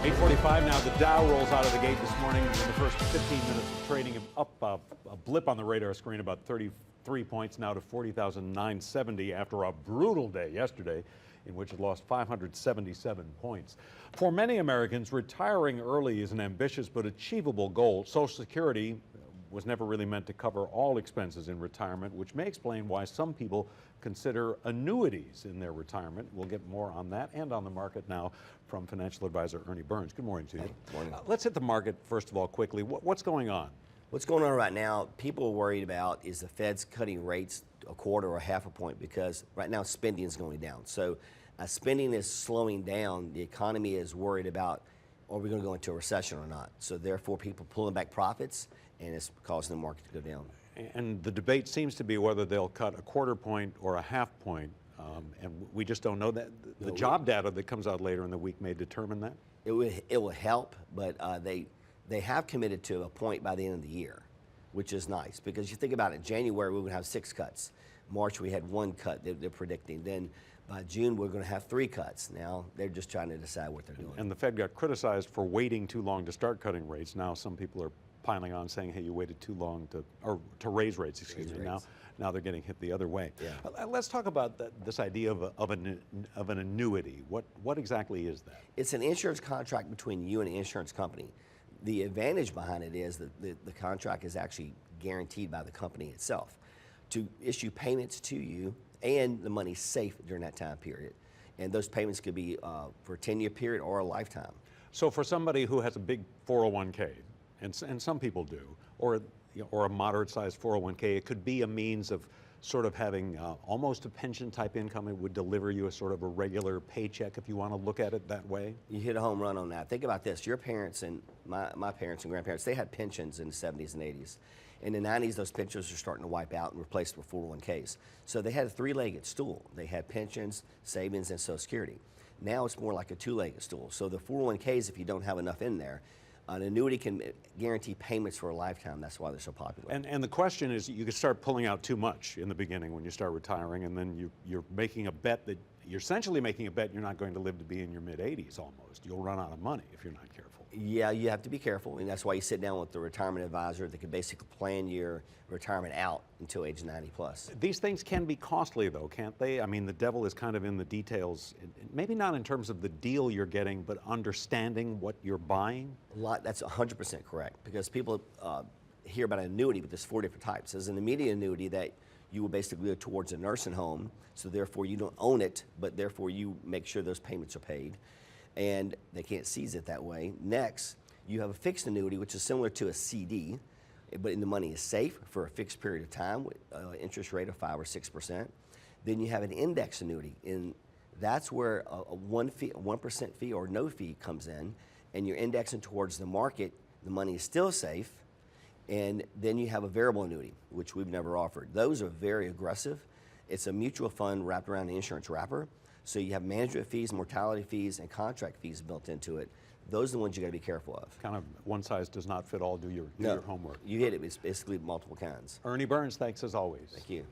8:45 now. The Dow rolls out of the gate this morning in the first 15 minutes of trading, up a blip on the radar screen, about 33 points now to 40,970 after a brutal day yesterday in which it lost 577 points. For many Americans, retiring early is an ambitious but achievable goal. Social Security was never really meant to cover all expenses in retirement, which may explain why some people consider annuities in their retirement. We'll get more on that and on the market now from financial advisor Ernie Burns. Good morning to you. Good morning. Let's hit the market first of all quickly. What's going on? What's going on right now, people are worried about is the Fed's cutting rates a quarter or half a point, because right now spending is going down. So spending is slowing down. The economy is worried about, are we going to go into a recession or not? So therefore people pulling back profits, and it's causing the market to go down. And the debate seems to be whether they'll cut a quarter point or a half point, and we just don't know that. The job data that comes out later in the week may determine that. It will help, but they have committed to a point by the end of the year, which is nice, because you think about it, January we would have 6 cuts. March we had 1 cut they're predicting. Then by June we're going to have 3 cuts. Now they're just trying to decide what they're doing. And the Fed got criticized for waiting too long to start cutting rates. Now some people are piling on saying, hey, you waited too long to raise rates, excuse me. Now they're getting hit the other way. Yeah. Let's talk about this idea of an annuity. What exactly is that? It's an insurance contract between you and an insurance company. The advantage behind it is that the contract is actually guaranteed by the company itself to issue payments to you, and the money's safe during that time period. And those payments could be for a 10-year period or a lifetime. So for somebody who has a big 401k, and some people do, or a moderate-sized 401k, it could be a means of sort of having almost a pension-type income. It would deliver you a sort of a regular paycheck, if you want to look at it that way. You hit a home run on that. Think about this. Your parents and my parents and grandparents, they had pensions in the 70s and 80s. In the 90s, those pensions are starting to wipe out and replaced with 401ks. So they had a 3-legged stool. They had pensions, savings, and Social Security. Now it's more like a 2-legged stool. So the 401ks, if you don't have enough in there, an annuity can guarantee payments for a lifetime. That's why they're so popular. And the question is, you could start pulling out too much in the beginning when you start retiring, and then you're making a bet that you're essentially making a bet you're not going to live to be in your mid-80s almost. You'll run out of money if you're not careful. Yeah, you have to be careful, and that's why you sit down with the retirement advisor that can basically plan your retirement out until age 90 plus. These things can be costly though, can't they? I mean, the devil is kind of in the details, maybe not in terms of the deal you're getting, but understanding what you're buying. That's 100% correct, because people hear about an annuity, but there's 4 different types. There's an immediate annuity that you will basically go towards a nursing home, so therefore you don't own it, but therefore you make sure those payments are paid, and they can't seize it that way. Next, you have a fixed annuity, which is similar to a CD, but the money is safe for a fixed period of time with an interest rate of 5 or 6%. Then you have an index annuity, and that's where a 1% fee or no fee comes in, and you're indexing towards the market. The money is still safe. And then you have a variable annuity, which we've never offered. Those are very aggressive. It's a mutual fund wrapped around an insurance wrapper. So you have management fees, mortality fees, and contract fees built into it. Those are the ones you got to be careful of. Kind of one size does not fit all. Do your homework. You hit it. It's basically multiple kinds. Ernie Burns, thanks as always. Thank you.